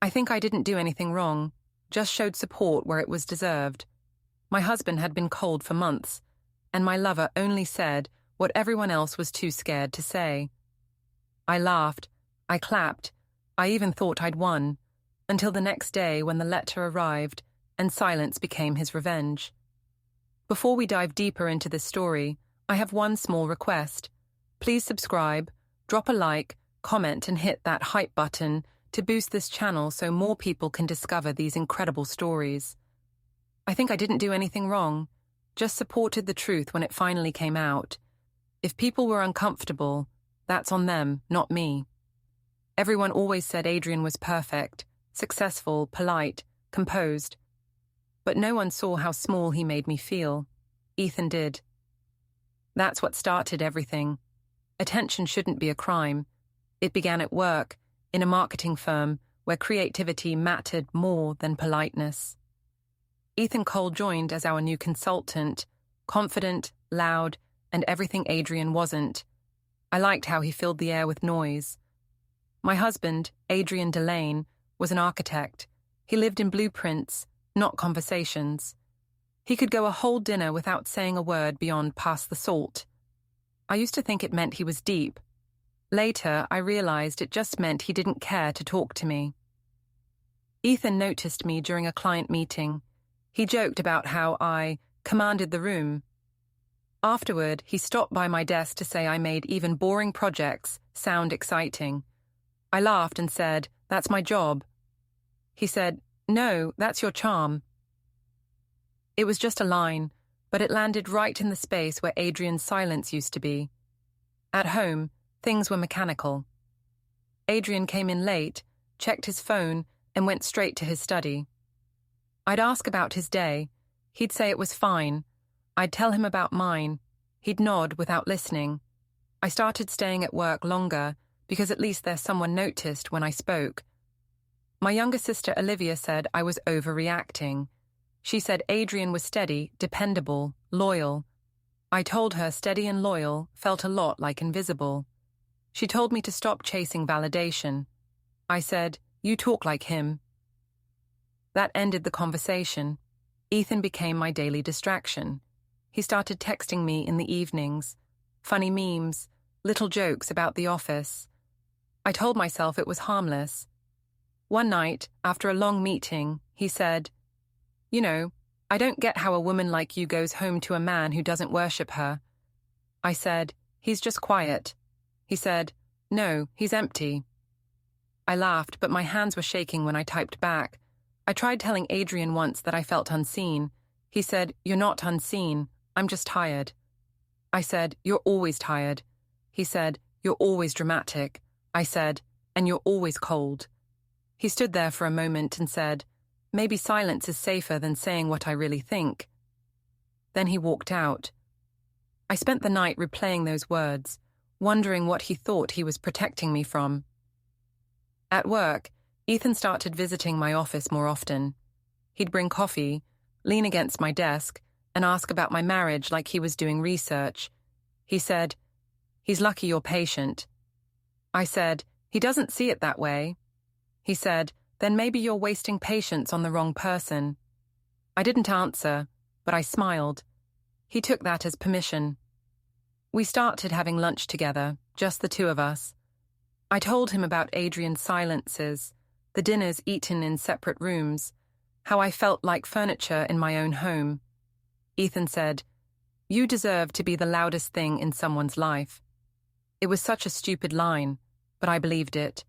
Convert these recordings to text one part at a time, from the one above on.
I think I didn't do anything wrong, just showed support where it was deserved. My husband had been cold for months, and my lover only said what everyone else was too scared to say. I laughed, I clapped, I even thought I'd won, until the next day when the letter arrived and silence became his revenge. Before we dive deeper into this story, I have one small request. Please subscribe, drop a like, comment and hit that hype button to boost this channel so more people can discover these incredible stories. I think I didn't do anything wrong, just supported the truth when it finally came out. If people were uncomfortable, that's on them, not me. Everyone always said Adrian was perfect, successful, polite, composed. But no one saw how small he made me feel. Ethan did. That's what started everything. Attention shouldn't be a crime. It began at work, in a marketing firm where creativity mattered more than politeness. Ethan Cole joined as our new consultant, confident, loud, and everything Adrian wasn't. I liked how he filled the air with noise. My husband, Adrian Delane, was an architect. He lived in blueprints, not conversations. He could go a whole dinner without saying a word beyond pass the salt. I used to think it meant he was deep. Later, I realized it just meant he didn't care to talk to me. Ethan noticed me during a client meeting. He joked about how I commanded the room. Afterward, he stopped by my desk to say I made even boring projects sound exciting. I laughed and said, "That's my job." He said, "No, that's your charm." It was just a line, but it landed right in the space where Adrian's silence used to be. At home, things were mechanical. Adrian came in late, checked his phone, and went straight to his study. I'd ask about his day. He'd say it was fine. I'd tell him about mine. He'd nod without listening. I started staying at work longer because at least there's someone noticed when I spoke. My younger sister Olivia said I was overreacting. She said Adrian was steady, dependable, loyal. I told her steady and loyal felt a lot like invisible. She told me to stop chasing validation. I said, "You talk like him." That ended the conversation. Ethan became my daily distraction. He started texting me in the evenings, funny memes, little jokes about the office. I told myself it was harmless. One night, after a long meeting, he said, "You know, I don't get how a woman like you goes home to a man who doesn't worship her." I said, "He's just quiet." He said, "No, he's empty." I laughed, but my hands were shaking when I typed back. I tried telling Adrian once that I felt unseen. He said, "You're not unseen. I'm just tired." I said, "You're always tired." He said, "You're always dramatic." I said, "And you're always cold." He stood there for a moment and said, "Maybe silence is safer than saying what I really think." Then he walked out. I spent the night replaying those words, wondering what he thought he was protecting me from. At work, Ethan started visiting my office more often. He'd bring coffee, lean against my desk, and ask about my marriage like he was doing research. He said, "He's lucky you're patient." I said, "He doesn't see it that way." He said, "Then maybe you're wasting patience on the wrong person." I didn't answer, but I smiled. He took that as permission. We started having lunch together, just the two of us. I told him about Adrian's silences, the dinners eaten in separate rooms, how I felt like furniture in my own home. Ethan said, "You deserve to be the loudest thing in someone's life." It was such a stupid line, but I believed it.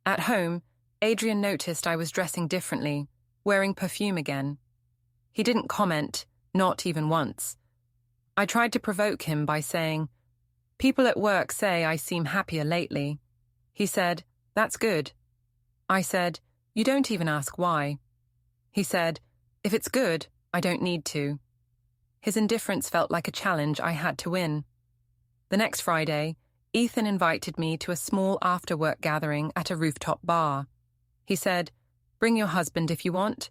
At home, Adrian noticed I was dressing differently, wearing perfume again. He didn't comment, not even once. I tried to provoke him by saying, "People at work say I seem happier lately." He said, "That's good." I said, "You don't even ask why." He said, "If it's good, I don't need to." His indifference felt like a challenge I had to win. The next Friday, Ethan invited me to a small after-work gathering at a rooftop bar. He said, "Bring your husband if you want.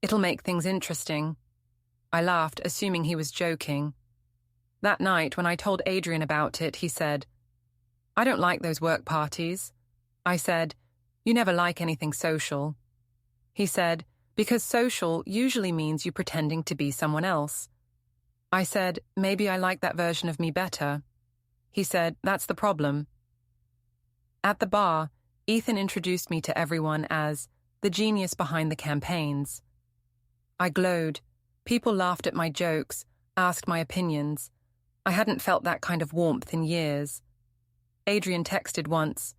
It'll make things interesting." I laughed, assuming he was joking. That night, when I told Adrian about it, he said, "I don't like those work parties." I said, You never like anything social. He said, because social usually means you pretending to be someone else. I said, maybe I like that version of me better. He said, that's the problem. At the bar, Ethan introduced me to everyone as the genius behind the campaigns. I glowed. People laughed at my jokes, asked my opinions. I hadn't felt that kind of warmth in years. Adrian texted once.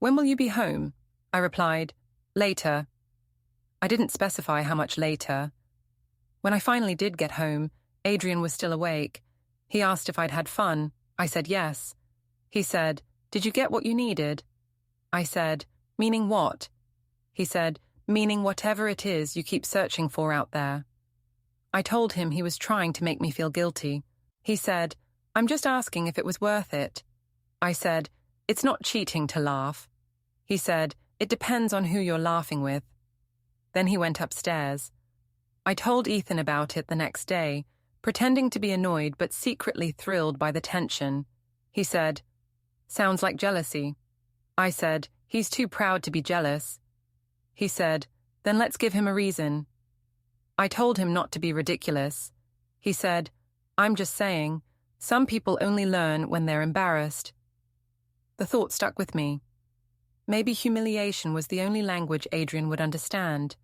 When will you be home? I replied, later. I didn't specify how much later. When I finally did get home, Adrian was still awake. He asked if I'd had fun. I said yes. He said, did you get what you needed? I said, meaning what? He said, meaning whatever it is you keep searching for out there. I told him he was trying to make me feel guilty. He said, I'm just asking if it was worth it. I said, it's not cheating to laugh. He said, it depends on who you're laughing with. Then he went upstairs. I told Ethan about it the next day, pretending to be annoyed but secretly thrilled by the tension. He said, sounds like jealousy. I said, he's too proud to be jealous. He said, then let's give him a reason. I told him not to be ridiculous. He said, I'm just saying, some people only learn when they're embarrassed. The thought stuck with me. Maybe humiliation was the only language Adrian would understand.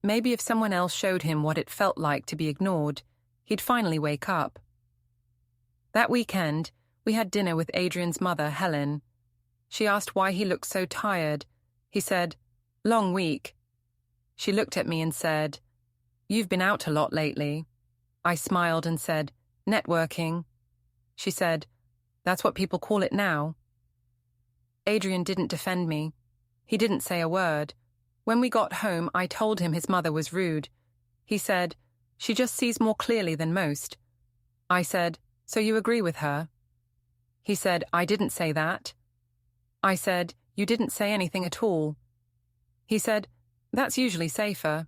Maybe if someone else showed him what it felt like to be ignored, he'd finally wake up. That weekend, we had dinner with Adrian's mother, Helen. She asked why he looked so tired. He said, long week. She looked at me and said, you've been out a lot lately. I smiled and said, networking. She said, that's what people call it now. Adrian didn't defend me. He didn't say a word. When we got home, I told him his mother was rude. He said, she just sees more clearly than most. I said, so you agree with her? He said, I didn't say that. I said, you didn't say anything at all. He said, that's usually safer.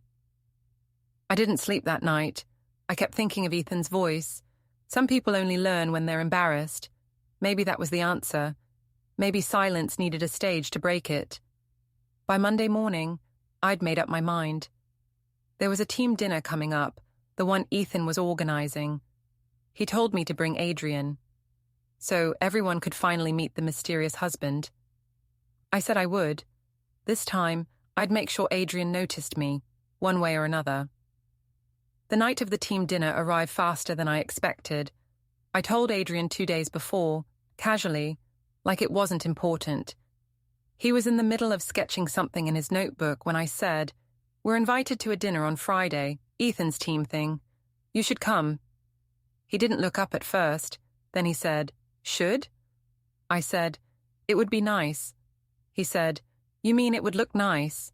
I didn't sleep that night. I kept thinking of Ethan's voice. Some people only learn when they're embarrassed. Maybe that was the answer. Maybe silence needed a stage to break it. By Monday morning, I'd made up my mind. There was a team dinner coming up, the one Ethan was organizing. He told me to bring Adrian, so everyone could finally meet the mysterious husband. I said I would. This time, I'd make sure Adrian noticed me, one way or another. The night of the team dinner arrived faster than I expected. I told Adrian 2 days before, casually, like it wasn't important. He was in the middle of sketching something in his notebook when I said, we're invited to a dinner on Friday, Ethan's team thing. You should come. He didn't look up at first. Then he said, should? I said, it would be nice. He said, you mean it would look nice?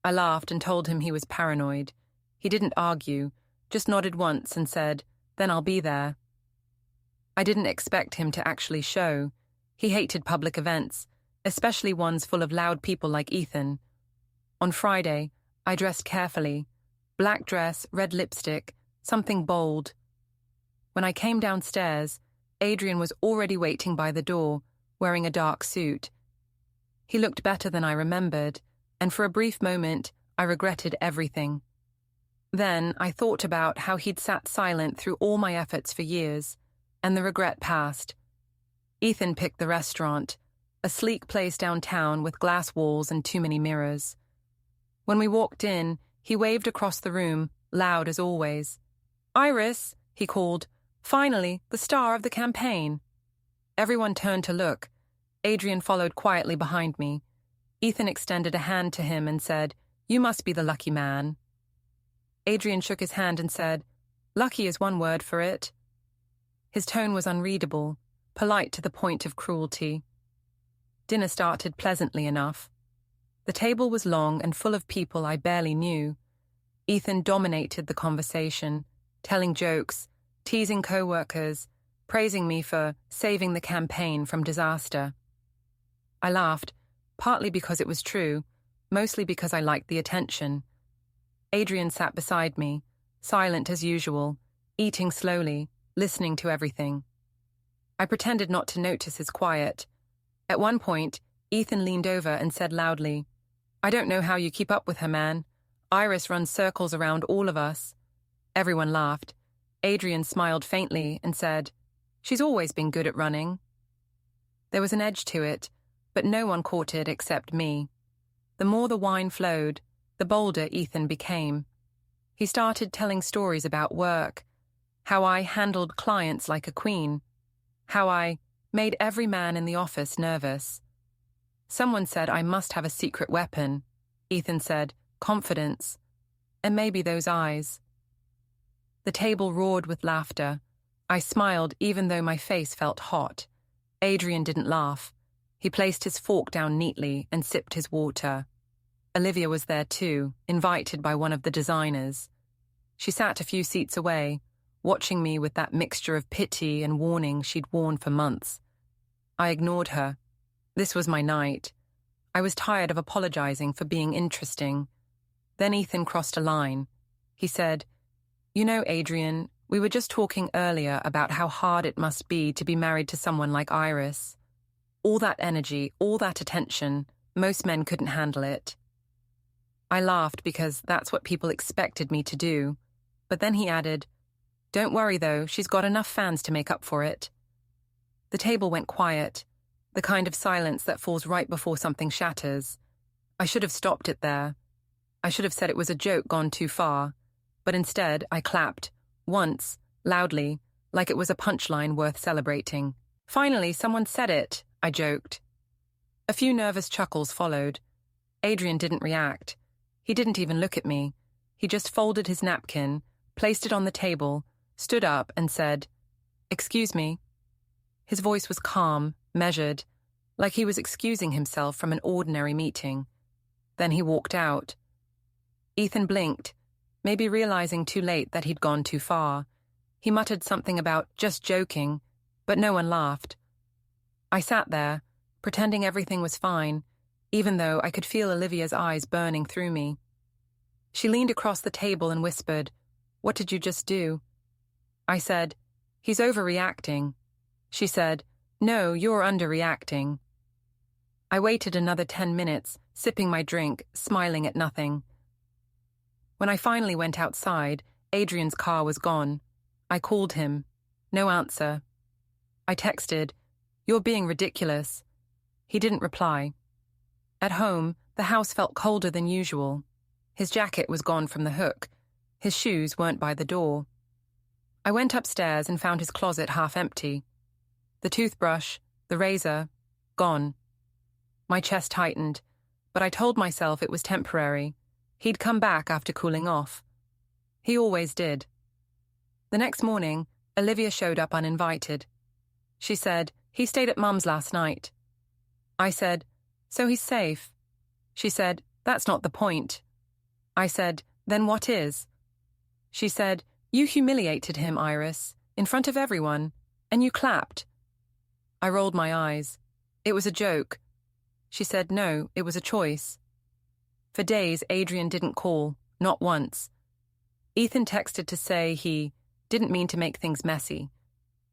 I laughed and told him he was paranoid. He didn't argue, just nodded once and said, then I'll be there. I didn't expect him to actually show. He hated public events, especially ones full of loud people like Ethan. On Friday, I dressed carefully. Black dress, red lipstick, something bold. When I came downstairs, Adrian was already waiting by the door, wearing a dark suit. He looked better than I remembered, and for a brief moment, I regretted everything. Then I thought about how he'd sat silent through all my efforts for years, and the regret passed. Ethan picked the restaurant, a sleek place downtown with glass walls and too many mirrors. When we walked in, he waved across the room, loud as always. Iris, he called, finally, the star of the campaign. Everyone turned to look. Adrian followed quietly behind me. Ethan extended a hand to him and said, you must be the lucky man. Adrian shook his hand and said, lucky is one word for it. His tone was unreadable, polite to the point of cruelty. Dinner started pleasantly enough. The table was long and full of people I barely knew. Ethan dominated the conversation, telling jokes, teasing co-workers, praising me for saving the campaign from disaster. I laughed, partly because it was true, mostly because I liked the attention. Adrian sat beside me, silent as usual, eating slowly, listening to everything. I pretended not to notice his quiet. At one point, Ethan leaned over and said loudly, "I don't know how you keep up with her, man. Iris runs circles around all of us." Everyone laughed. Adrian smiled faintly and said, "She's always been good at running." There was an edge to it, but no one caught it except me. The more the wine flowed, the bolder Ethan became. He started telling stories about work, how I handled clients like a queen, how I made every man in the office nervous. Someone said I must have a secret weapon. Ethan said, confidence, and maybe those eyes. The table roared with laughter. I smiled even though my face felt hot. Adrian didn't laugh. He placed his fork down neatly and sipped his water. Olivia was there too, invited by one of the designers. She sat a few seats away, watching me with that mixture of pity and warning she'd worn for months. I ignored her. This was my night. I was tired of apologizing for being interesting. Then Ethan crossed a line. He said, "You know, Adrian, we were just talking earlier about how hard it must be to be married to someone like Iris. All that energy, all that attention, most men couldn't handle it." I laughed because that's what people expected me to do. But then he added, "Don't worry though, she's got enough fans to make up for it." The table went quiet, the kind of silence that falls right before something shatters. I should have stopped it there. I should have said it was a joke gone too far. But instead, I clapped, once, loudly, like it was a punchline worth celebrating. "Finally, someone said it," I joked. A few nervous chuckles followed. Adrian didn't react. He didn't even look at me. He just folded his napkin, placed it on the table, stood up and said, "Excuse me." His voice was calm, measured, like he was excusing himself from an ordinary meeting. Then he walked out. Ethan blinked, maybe realizing too late that he'd gone too far. He muttered something about just joking, but no one laughed. I sat there, pretending everything was fine, even though I could feel Olivia's eyes burning through me. She leaned across the table and whispered, "What did you just do?" I said, "He's overreacting." She said, "No, you're underreacting." I waited another 10 minutes, sipping my drink, smiling at nothing. When I finally went outside, Adrian's car was gone. I called him. No answer. I texted, "You're being ridiculous." He didn't reply. At home, the house felt colder than usual. His jacket was gone from the hook. His shoes weren't by the door. I went upstairs and found his closet half empty. The toothbrush, the razor, gone. My chest tightened, but I told myself it was temporary. He'd come back after cooling off. He always did. The next morning, Olivia showed up uninvited. She said, "He stayed at Mum's last night." I said, "So he's safe." She said, "That's not the point." I said, "Then what is?" She said, "You humiliated him, Iris, in front of everyone, and you clapped." I rolled my eyes. It was a joke. She said, "No, it was a choice." For days, Adrian didn't call, not once. Ethan texted to say he didn't mean to make things messy.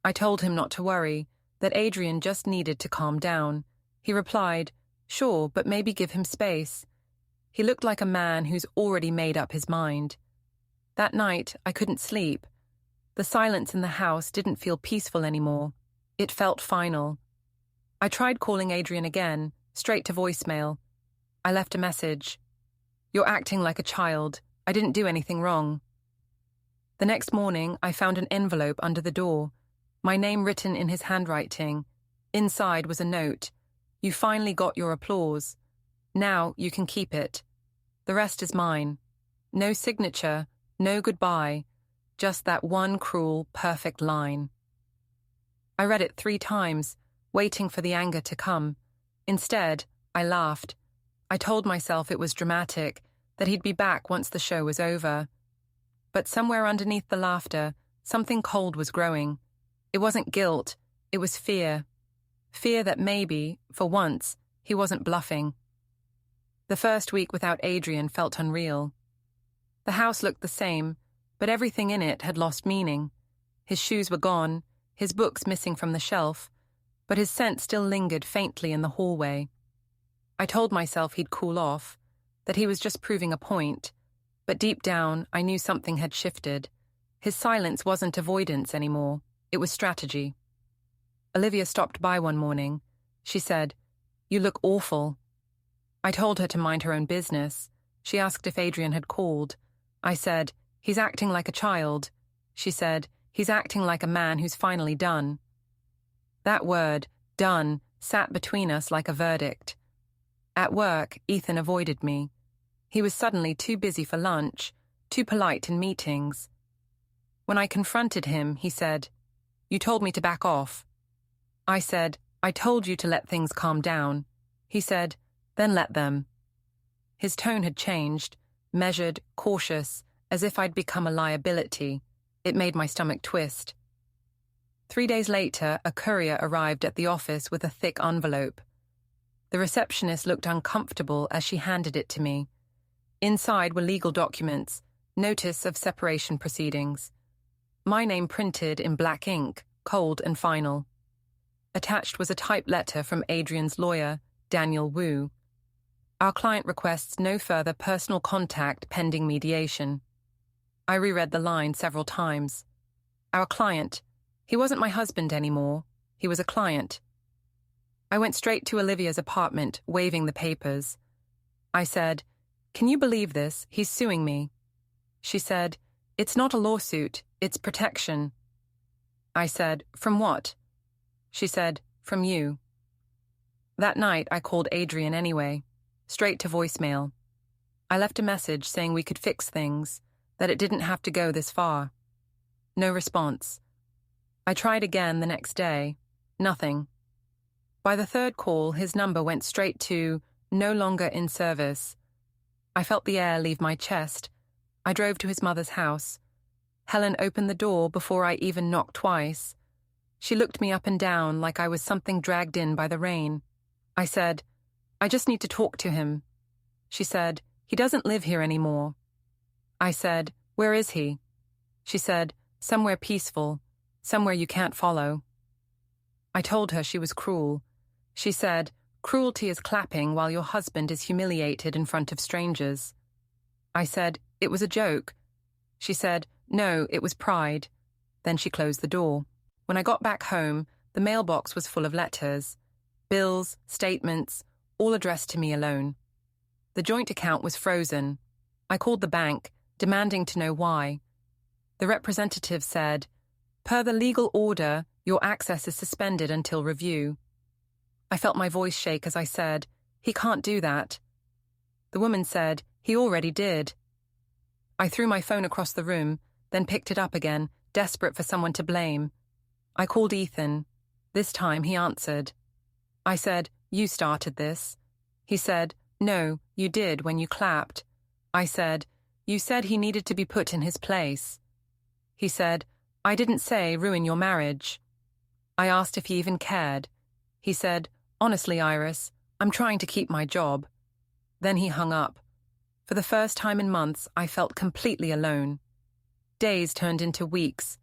I told him not to worry, that Adrian just needed to calm down. He replied, "Sure, but maybe give him space." He looked like a man who's already made up his mind. That night, I couldn't sleep. The silence in the house didn't feel peaceful anymore. It felt final. I tried calling Adrian again, straight to voicemail. I left a message. "You're acting like a child. I didn't do anything wrong." The next morning, I found an envelope under the door, my name written in his handwriting. Inside was a note. "You finally got your applause. Now you can keep it. The rest is mine." No signature, no goodbye, just that one cruel, perfect line. I read it 3 times, waiting for the anger to come. Instead, I laughed. I told myself it was dramatic, that he'd be back once the show was over. But somewhere underneath the laughter, something cold was growing. It wasn't guilt, it was fear. Fear that maybe, for once, he wasn't bluffing. The first week without Adrian felt unreal. The house looked the same, but everything in it had lost meaning. His shoes were gone, his books missing from the shelf, but his scent still lingered faintly in the hallway. I told myself he'd cool off, that he was just proving a point, but deep down I knew something had shifted. His silence wasn't avoidance anymore, it was strategy. Olivia stopped by one morning. She said, "You look awful." I told her to mind her own business. She asked if Adrian had called. I said, "He's acting like a child." She said, "He's acting like a man who's finally done." That word, done, sat between us like a verdict. At work, Ethan avoided me. He was suddenly too busy for lunch, too polite in meetings. When I confronted him, he said, "You told me to back off." I said, "I told you to let things calm down." He said, "Then let them." His tone had changed, measured, cautious, as if I'd become a liability. It made my stomach twist. 3 days later, a courier arrived at the office with a thick envelope. The receptionist looked uncomfortable as she handed it to me. Inside were legal documents, notice of separation proceedings. My name printed in black ink, cold and final. Attached was a typed letter from Adrian's lawyer, Daniel Wu. Our client requests no further personal contact pending mediation. I reread the line several times. Our client. He wasn't my husband anymore. He was a client. I went straight to Olivia's apartment, waving the papers. I said, "Can you believe this? He's suing me." She said, "It's not a lawsuit, it's protection." I said, "From what?" She said, "From you." That night, I called Adrian anyway, straight to voicemail. I left a message saying we could fix things, that it didn't have to go this far. No response. I tried again the next day. Nothing. By the third call, his number went straight to "no longer in service." I felt the air leave my chest. I drove to his mother's house. Helen opened the door before I even knocked twice. She looked me up and down like I was something dragged in by the rain. I said, "I just need to talk to him." She said, "He doesn't live here anymore." I said, "Where is he?" She said, "Somewhere peaceful, somewhere you can't follow." I told her she was cruel. She said, "Cruelty is clapping while your husband is humiliated in front of strangers." I said, "It was a joke." She said, "No, it was pride." Then she closed the door. When I got back home, the mailbox was full of letters, bills, statements, all addressed to me alone. The joint account was frozen. I called the bank, demanding to know why. The representative said, "Per the legal order, your access is suspended until review." I felt my voice shake as I said, "He can't do that." The woman said, "He already did." I threw my phone across the room, then picked it up again, desperate for someone to blame. I called Ethan. This time he answered. I said, "You started this." He said, "No, you did when you clapped." I said, "You said he needed to be put in his place." He said, "I didn't say ruin your marriage." I asked if he even cared. He said, "Honestly, Iris, I'm trying to keep my job." Then he hung up. For the first time in months, I felt completely alone. Days turned into weeks.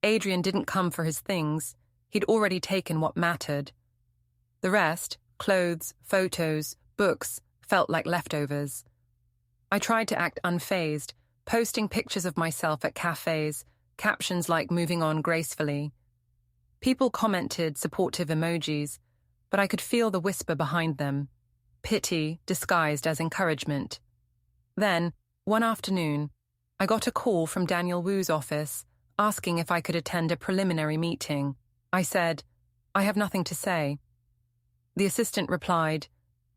Adrian didn't come for his things. He'd already taken what mattered. The rest, clothes, photos, books, felt like leftovers. I tried to act unfazed, posting pictures of myself at cafes, captions like "moving on gracefully." People commented supportive emojis, but I could feel the whisper behind them, pity disguised as encouragement. Then, one afternoon, I got a call from Daniel Wu's office, asking if I could attend a preliminary meeting. I said, "I have nothing to say." The assistant replied,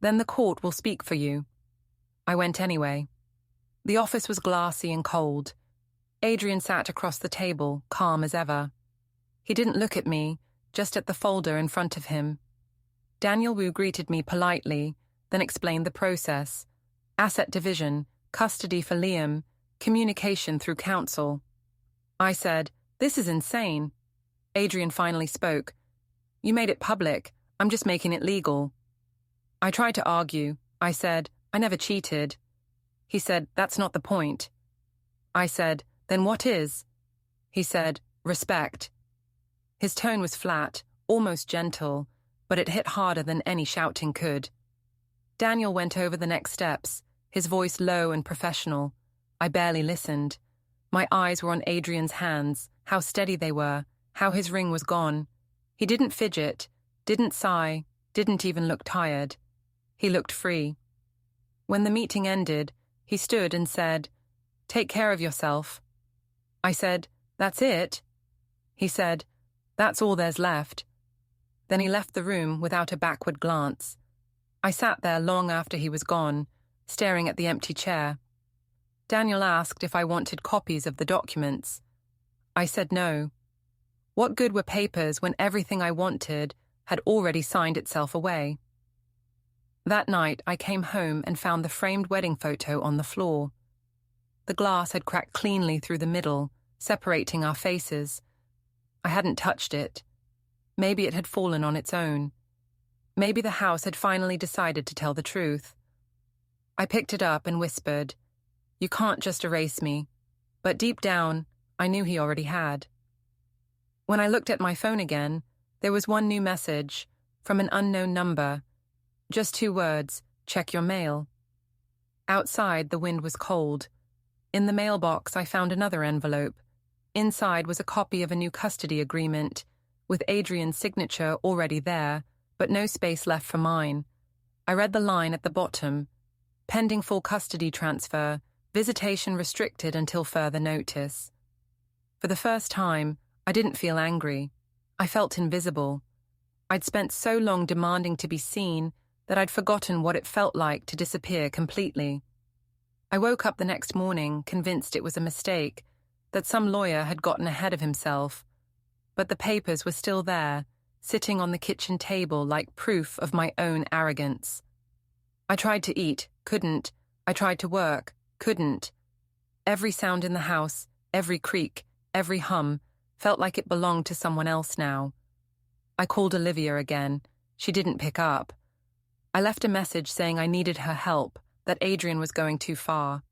"Then the court will speak for you." I went anyway. The office was glassy and cold. Adrian sat across the table, calm as ever. He didn't look at me, just at the folder in front of him. Daniel Wu greeted me politely, then explained the process. Asset division, custody for Liam, communication through counsel. I said, "This is insane." Adrian finally spoke. "You made it public. I'm just making it legal." I tried to argue. I said, "I never cheated." He said, "That's not the point." I said, "Then what is?" He said, "Respect." His tone was flat, almost gentle, but it hit harder than any shouting could. Daniel went over the next steps, his voice low and professional. I barely listened. My eyes were on Adrian's hands, how steady they were, how his ring was gone. He didn't fidget, didn't sigh, didn't even look tired. He looked free. When the meeting ended, he stood and said, "Take care of yourself." I said, "That's it?" He said, "That's all there's left." Then he left the room without a backward glance. I sat there long after he was gone, staring at the empty chair. Daniel asked if I wanted copies of the documents. I said no. What good were papers when everything I wanted had already signed itself away? That night, I came home and found the framed wedding photo on the floor. The glass had cracked cleanly through the middle, separating our faces. I hadn't touched it. Maybe it had fallen on its own. Maybe the house had finally decided to tell the truth. I picked it up and whispered, "You can't just erase me." But deep down, I knew he already had. When I looked at my phone again, there was one new message from an unknown number. Just 2 words, "Check your mail." Outside, the wind was cold. In the mailbox, I found another envelope. Inside was a copy of a new custody agreement, with Adrian's signature already there, but no space left for mine. I read the line at the bottom, "Pending full custody transfer, visitation restricted until further notice." For the first time, I didn't feel angry. I felt invisible. I'd spent so long demanding to be seen that I'd forgotten what it felt like to disappear completely. I woke up the next morning convinced it was a mistake, that some lawyer had gotten ahead of himself. But the papers were still there, sitting on the kitchen table like proof of my own arrogance. I tried to eat, couldn't. I tried to work, couldn't. Every sound in the house, every creak, every hum, felt like it belonged to someone else now. I called Olivia again. She didn't pick up. I left a message saying I needed her help, that Adrian was going too far.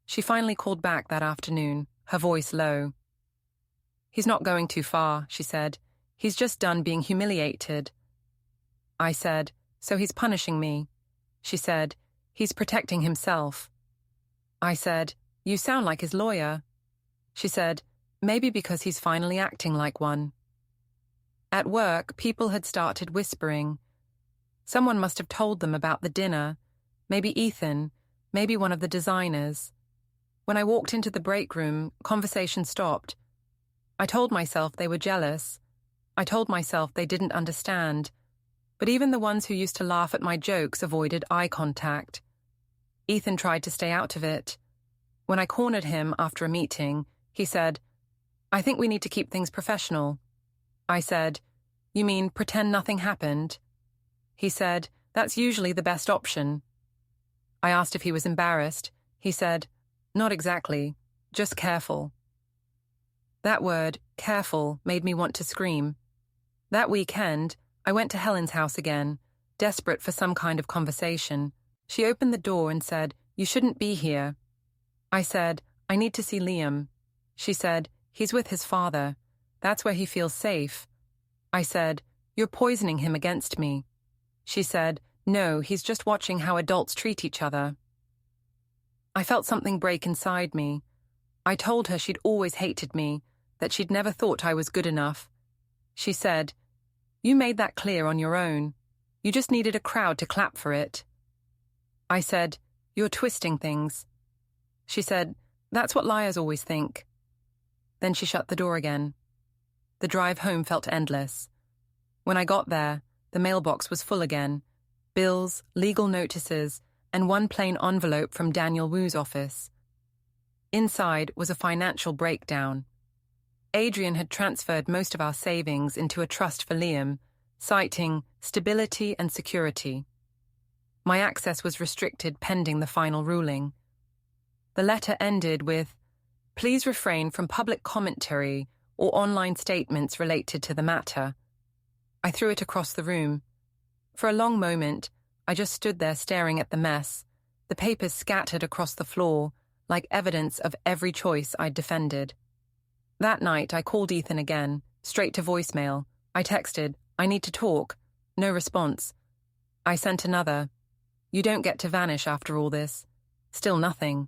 She finally called back that afternoon, her voice low. "He's not going too far," she said. "He's just done being humiliated." I said, "So he's punishing me?" She said, "He's protecting himself." I said, "You sound like his lawyer." She said, "Maybe because he's finally acting like one." At work, people had started whispering. Someone must have told them about the dinner. Maybe Ethan, maybe one of the designers. When I walked into the break room, conversation stopped. I told myself they were jealous. I told myself they didn't understand. But even the ones who used to laugh at my jokes avoided eye contact. Ethan tried to stay out of it. When I cornered him after a meeting, he said, "I think we need to keep things professional." I said, "You mean pretend nothing happened?" He said, "That's usually the best option." I asked if he was embarrassed. He said, "Not exactly, just careful." That word, careful, made me want to scream. That weekend, I went to Helen's house again, desperate for some kind of conversation. She opened the door and said, "You shouldn't be here." I said, "I need to see Liam." She said, "He's with his father. That's where he feels safe." I said, "You're poisoning him against me." She said, "No, he's just watching how adults treat each other." I felt something break inside me. I told her she'd always hated me, that she'd never thought I was good enough. She said, "You made that clear on your own. You just needed a crowd to clap for it." I said, "You're twisting things." She said, "That's what liars always think." Then she shut the door again. The drive home felt endless. When I got there, the mailbox was full again. Bills, legal notices, and one plain envelope from Daniel Wu's office. Inside was a financial breakdown. Adrian had transferred most of our savings into a trust for Liam, citing stability and security. My access was restricted pending the final ruling. The letter ended with, "Please refrain from public commentary or online statements related to the matter." I threw it across the room. For a long moment, I just stood there staring at the mess, the papers scattered across the floor, like evidence of every choice I'd defended. That night, I called Ethan again, straight to voicemail. I texted, "I need to talk." No response. I sent another. You don't get to vanish after all this. Still nothing.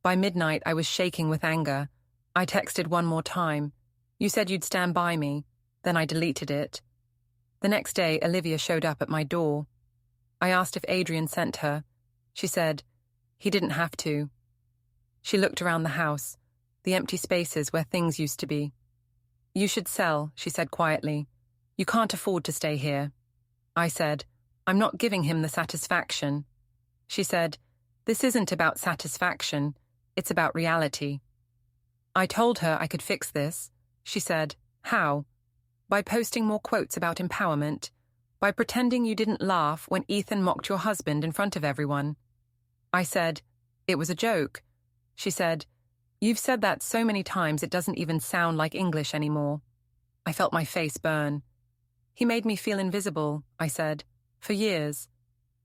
By midnight, I was shaking with anger. I texted one more time. You said you'd stand by me. Then I deleted it. The next day, Olivia showed up at my door. I asked if Adrian sent her. She said, he didn't have to. She looked around the house, the empty spaces where things used to be. You should sell, she said quietly. You can't afford to stay here. I said, I'm not giving him the satisfaction. She said, this isn't about satisfaction, it's about reality. I told her I could fix this. She said, how? By posting more quotes about empowerment, by pretending you didn't laugh when Ethan mocked your husband in front of everyone. I said, it was a joke. She said, you've said that so many times it doesn't even sound like English anymore. I felt my face burn. He made me feel invisible, I said, for years.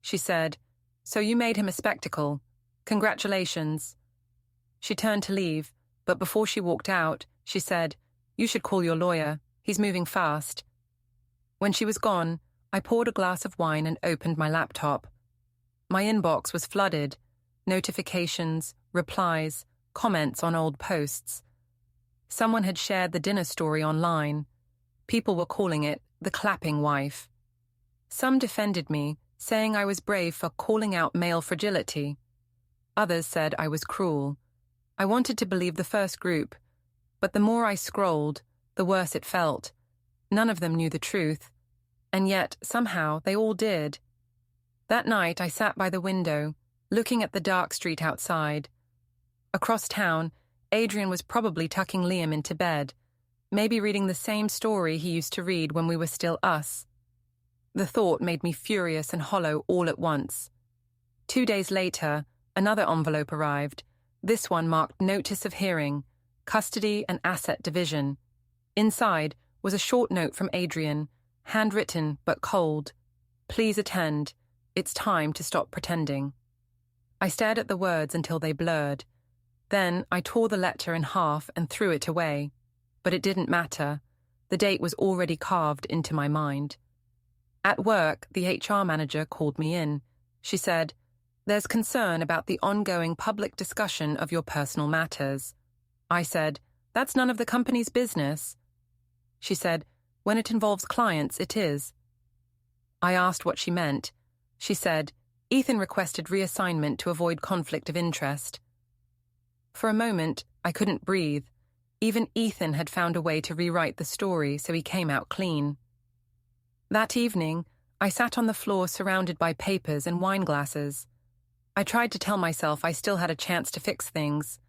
She said, so you made him a spectacle. Congratulations. She turned to leave, but before she walked out, she said, you should call your lawyer. He's moving fast. When she was gone, I poured a glass of wine and opened my laptop. My inbox was flooded. Notifications, replies, comments on old posts. Someone had shared the dinner story online. People were calling it the clapping wife. Some defended me, saying I was brave for calling out male fragility. Others said I was cruel. I wanted to believe the first group, but the more I scrolled, the worse it felt. None of them knew the truth, and yet, somehow, they all did. That night, I sat by the window, looking at the dark street outside. Across town, Adrian was probably tucking Liam into bed, maybe reading the same story he used to read when we were still us. The thought made me furious and hollow all at once. 2 days later, another envelope arrived. This one marked notice of hearing, custody and asset division. Inside was a short note from Adrian, handwritten but cold. Please attend. It's time to stop pretending. I stared at the words until they blurred. Then I tore the letter in half and threw it away. But it didn't matter. The date was already carved into my mind. At work, the HR manager called me in. She said, there's concern about the ongoing public discussion of your personal matters. I said, that's none of the company's business. She said, when it involves clients, it is. I asked what she meant. She said, Ethan requested reassignment to avoid conflict of interest. For a moment, I couldn't breathe. Even Ethan had found a way to rewrite the story so he came out clean. That evening, I sat on the floor surrounded by papers and wine glasses. I tried to tell myself I still had a chance to fix things,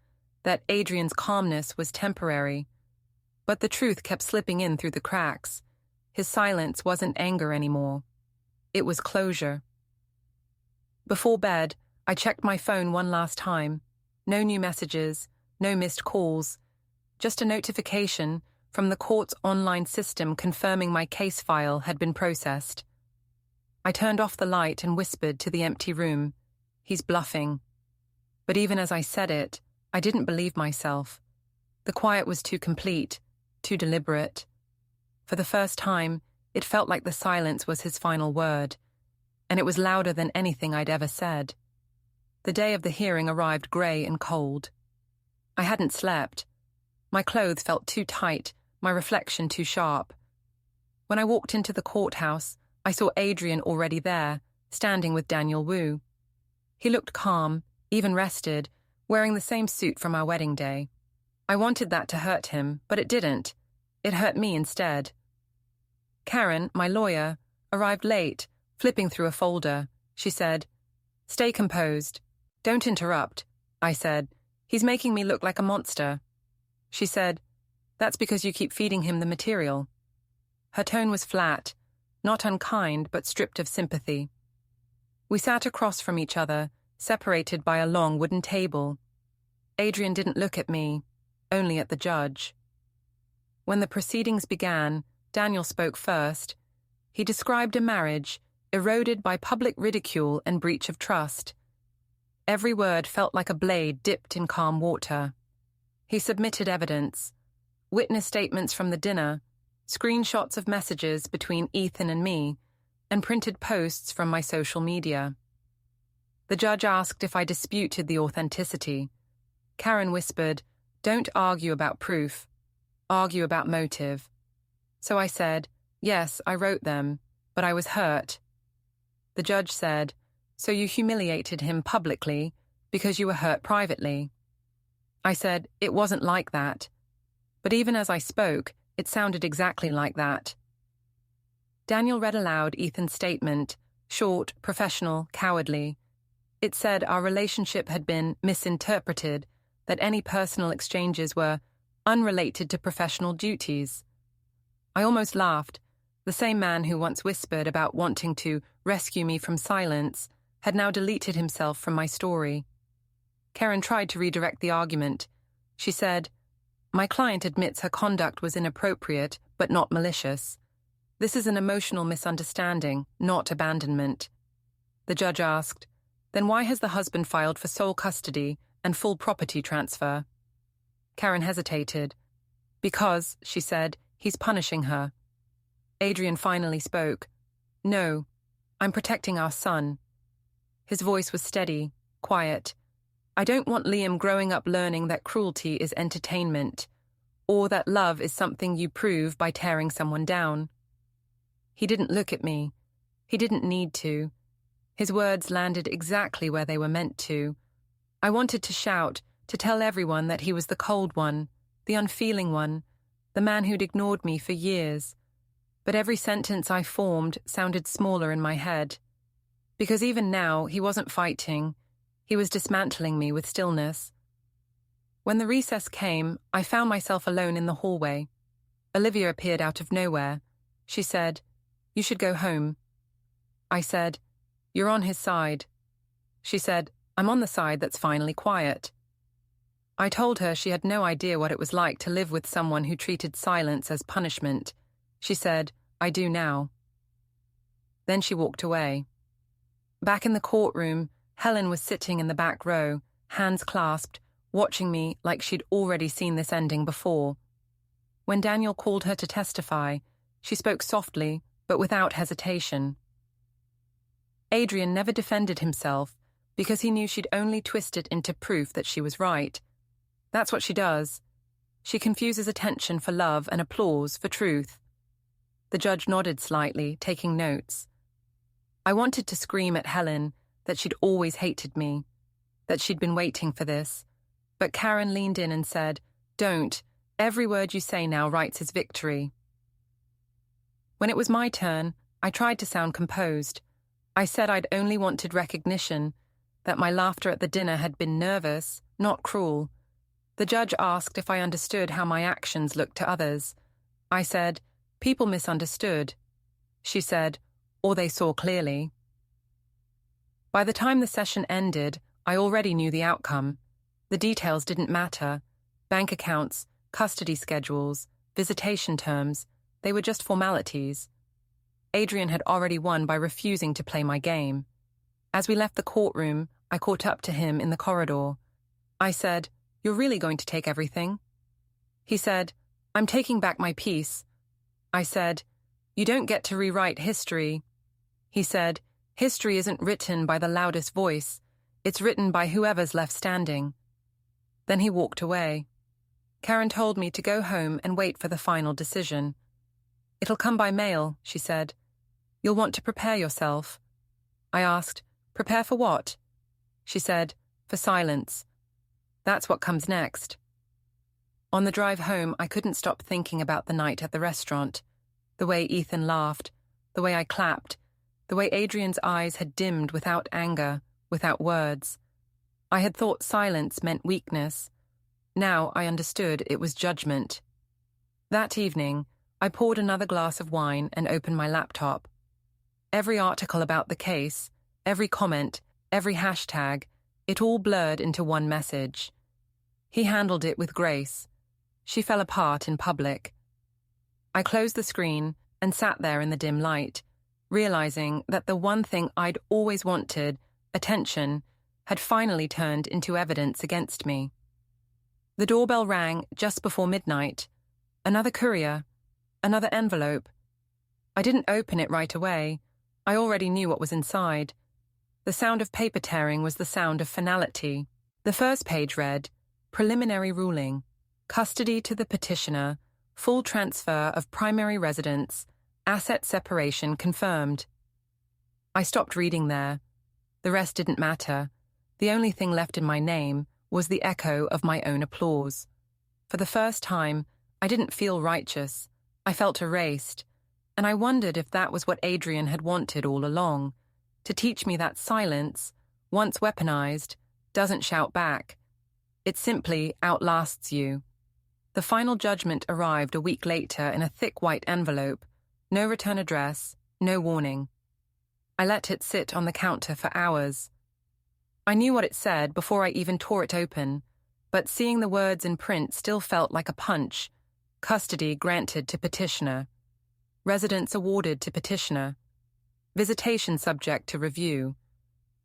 that Adrian's calmness was temporary. But the truth kept slipping in through the cracks. His silence wasn't anger anymore. It was closure. Before bed, I checked my phone one last time. No new messages, no missed calls, just a notification from the court's online system confirming my case file had been processed. I turned off the light and whispered to the empty room, he's bluffing. But even as I said it, I didn't believe myself. The quiet was too complete, too deliberate. For the first time, it felt like the silence was his final word, and it was louder than anything I'd ever said. The day of the hearing arrived grey and cold. I hadn't slept. My clothes felt too tight, my reflection too sharp. When I walked into the courthouse, I saw Adrian already there, standing with Daniel Wu. He looked calm, even rested, wearing the same suit from our wedding day. I wanted that to hurt him, but it didn't. It hurt me instead. Karen, my lawyer, arrived late, flipping through a folder. She said, "Stay composed. Don't interrupt," I said. "He's making me look like a monster." She said, "That's because you keep feeding him the material." Her tone was flat, not unkind, but stripped of sympathy. We sat across from each other, separated by a long wooden table. Adrian didn't look at me, only at the judge. When the proceedings began, Daniel spoke first. He described a marriage eroded by public ridicule and breach of trust. Every word felt like a blade dipped in calm water. He submitted evidence, witness statements from the dinner, screenshots of messages between Ethan and me, and printed posts from my social media. The judge asked if I disputed the authenticity. Karen whispered, "Don't argue about proof. Argue about motive." So I said, "Yes, I wrote them, but I was hurt." The judge said, "So you humiliated him publicly because you were hurt privately?" I said, "It wasn't like that." But even as I spoke, it sounded exactly like that. Daniel read aloud Ethan's statement, short, professional, cowardly. It said our relationship had been misinterpreted, that any personal exchanges were unrelated to professional duties. I almost laughed. The same man who once whispered about wanting to rescue me from silence had now deleted himself from my story. Karen tried to redirect the argument. She said, "My client admits her conduct was inappropriate, but not malicious. This is an emotional misunderstanding, not abandonment." The judge asked, "Then why has the husband filed for sole custody and full property transfer?" Karen hesitated. "Because," she said, "he's punishing her." Adrian finally spoke. "No, I'm protecting our son." His voice was steady, quiet. "I don't want Liam growing up learning that cruelty is entertainment, or that love is something you prove by tearing someone down." He didn't look at me. He didn't need to. His words landed exactly where they were meant to. I wanted to shout, to tell everyone that he was the cold one, the unfeeling one, the man who'd ignored me for years. But every sentence I formed sounded smaller in my head. Because even now, he wasn't fighting. He was dismantling me with stillness. When the recess came, I found myself alone in the hallway. Olivia appeared out of nowhere. She said, "You should go home." I said, "You're on his side." She said, "I'm on the side that's finally quiet." I told her she had no idea what it was like to live with someone who treated silence as punishment. She said, "I do now." Then she walked away. Back in the courtroom, Helen was sitting in the back row, hands clasped, watching me like she'd already seen this ending before. When Daniel called her to testify, she spoke softly, but without hesitation. Adrian never defended himself because he knew she'd only twist it into proof that she was right. That's what she does. She confuses attention for love and applause for truth. The judge nodded slightly, taking notes. I wanted to scream at Helen that she'd always hated me, that she'd been waiting for this. But Karen leaned in and said, "Don't. Every word you say now writes his victory." When it was my turn, I tried to sound composed. I said I'd only wanted recognition, that my laughter at the dinner had been nervous, not cruel. The judge asked if I understood how my actions looked to others. I said, "People misunderstood." She said, "Or they saw clearly." By the time the session ended, I already knew the outcome. The details didn't matter. Bank accounts, custody schedules, visitation terms, they were just formalities. Adrian had already won by refusing to play my game. As we left the courtroom, I caught up to him in the corridor. I said, "You're really going to take everything?" He said, "I'm taking back my piece." I said, "You don't get to rewrite history." He said, "History isn't written by the loudest voice. It's written by whoever's left standing." Then he walked away. Karen told me to go home and wait for the final decision. "It'll come by mail," she said. "You'll want to prepare yourself." I asked, "Prepare for what?" She said, "For silence. That's what comes next." On the drive home, I couldn't stop thinking about the night at the restaurant. The way Ethan laughed, the way I clapped, the way Adrian's eyes had dimmed without anger, without words. I had thought silence meant weakness. Now I understood it was judgment. That evening, I poured another glass of wine and opened my laptop. Every article about the case, every comment, every hashtag, it all blurred into one message. He handled it with grace. She fell apart in public. I closed the screen and sat there in the dim light, realizing that the one thing I'd always wanted, attention, had finally turned into evidence against me. The doorbell rang just before midnight. Another courier. Another envelope. I didn't open it right away. I already knew what was inside. The sound of paper tearing was the sound of finality. The first page read, Preliminary ruling. Custody to the petitioner. Full transfer of primary residence. Asset separation confirmed. I stopped reading there. The rest didn't matter. The only thing left in my name was the echo of my own applause. For the first time, I didn't feel righteous. I felt erased. And I wondered if that was what Adrian had wanted all along, to teach me that silence, once weaponized, doesn't shout back. It simply outlasts you. The final judgment arrived a week later in a thick white envelope. No return address, no warning. I let it sit on the counter for hours. I knew what it said before I even tore it open, but seeing the words in print still felt like a punch. Custody granted to petitioner. Residence awarded to petitioner. Visitation subject to review.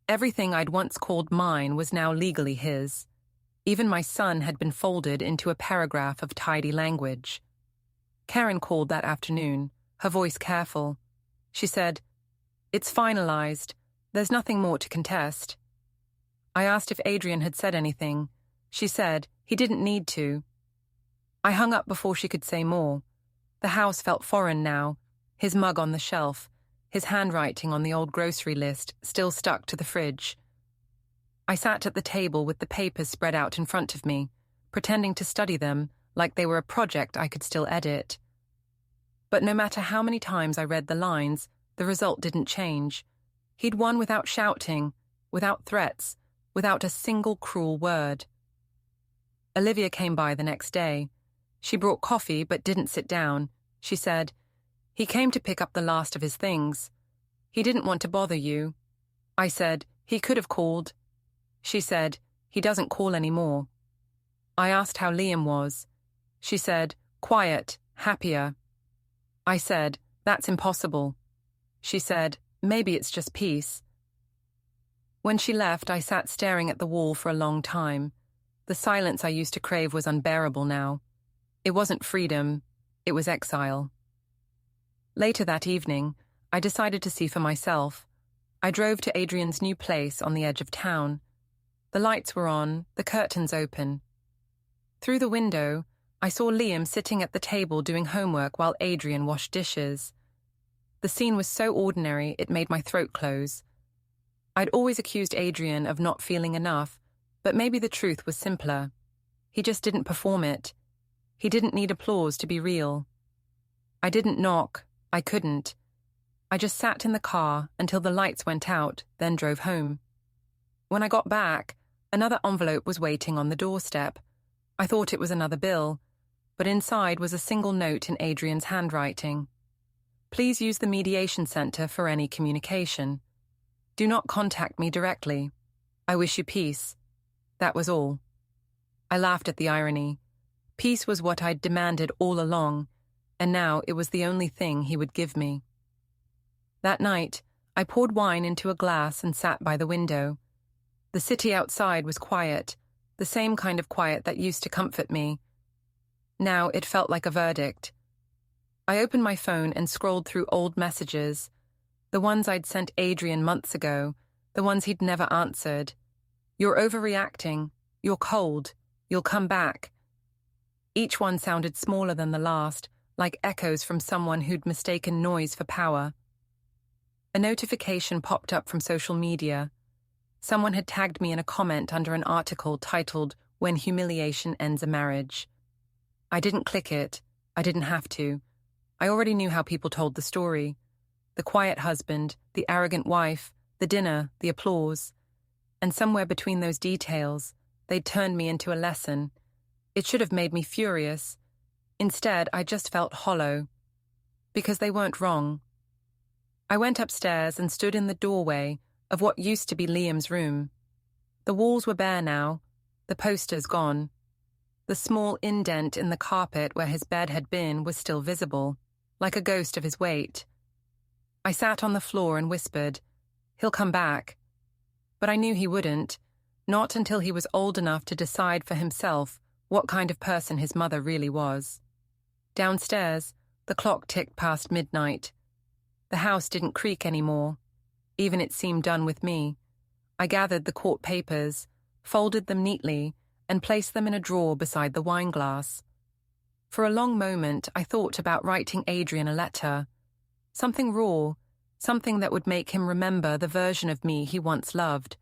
Everything I'd once called mine was now legally his. Even my son had been folded into a paragraph of tidy language. Karen called that afternoon, her voice careful. She said, "It's finalized. There's nothing more to contest." I asked if Adrian had said anything. She said he didn't need to. I hung up before she could say more. The house felt foreign now, his mug on the shelf, his handwriting on the old grocery list still stuck to the fridge. I sat at the table with the papers spread out in front of me, pretending to study them like they were a project I could still edit. But no matter how many times I read the lines, the result didn't change. He'd won without shouting, without threats, without a single cruel word. Olivia came by the next day. She brought coffee but didn't sit down. She said, "He came to pick up the last of his things. He didn't want to bother you." I said, "He could have called." She said, "He doesn't call anymore." I asked how Liam was. She said, "Quiet, happier." I said, "That's impossible." She said, "Maybe it's just peace." When she left, I sat staring at the wall for a long time. The silence I used to crave was unbearable now. It wasn't freedom, it was exile. Later that evening, I decided to see for myself. I drove to Adrian's new place on the edge of town. The lights were on, the curtains open. Through the window, I saw Liam sitting at the table doing homework while Adrian washed dishes. The scene was so ordinary it made my throat close. I'd always accused Adrian of not feeling enough, but maybe the truth was simpler. He just didn't perform it. He didn't need applause to be real. I didn't knock. I couldn't. I just sat in the car until the lights went out, then drove home. When I got back, another envelope was waiting on the doorstep. I thought it was another bill, but inside was a single note in Adrian's handwriting. "Please use the mediation center for any communication. Do not contact me directly. I wish you peace." That was all. I laughed at the irony. Peace was what I'd demanded all along, and now it was the only thing he would give me. That night, I poured wine into a glass and sat by the window. The city outside was quiet, the same kind of quiet that used to comfort me. Now it felt like a verdict. I opened my phone and scrolled through old messages, the ones I'd sent Adrian months ago, the ones he'd never answered. "You're overreacting. You're cold. You'll come back." Each one sounded smaller than the last, like echoes from someone who'd mistaken noise for power. A notification popped up from social media. Someone had tagged me in a comment under an article titled, "When Humiliation Ends a Marriage." I didn't click it. I didn't have to. I already knew how people told the story. The quiet husband, the arrogant wife, the dinner, the applause. And somewhere between those details, they'd turned me into a lesson. It should have made me furious. Instead, I just felt hollow. Because they weren't wrong. I went upstairs and stood in the doorway of what used to be Liam's room. The walls were bare now, the posters gone. The small indent in the carpet where his bed had been was still visible, like a ghost of his weight. I sat on the floor and whispered, "He'll come back." But I knew he wouldn't, not until he was old enough to decide for himself what kind of person his mother really was. Downstairs, the clock ticked past midnight. The house didn't creak anymore. Even it seemed done with me. I gathered the court papers, folded them neatly, and placed them in a drawer beside the wine glass. For a long moment, I thought about writing Adrian a letter. Something raw, something that would make him remember the version of me he once loved.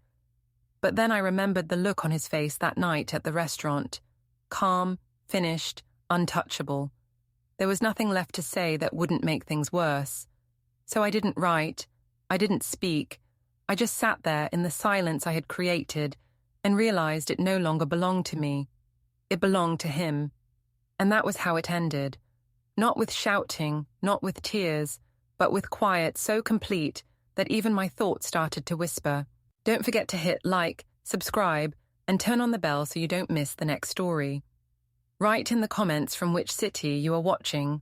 But then I remembered the look on his face that night at the restaurant. Calm, finished, untouchable. There was nothing left to say that wouldn't make things worse. So I didn't write. I didn't speak. I just sat there in the silence I had created and realized it no longer belonged to me. It belonged to him. And that was how it ended. Not with shouting, not with tears, but with quiet so complete that even my thoughts started to whisper. Don't forget to hit like, subscribe, and turn on the bell so you don't miss the next story. Write in the comments from which city you are watching.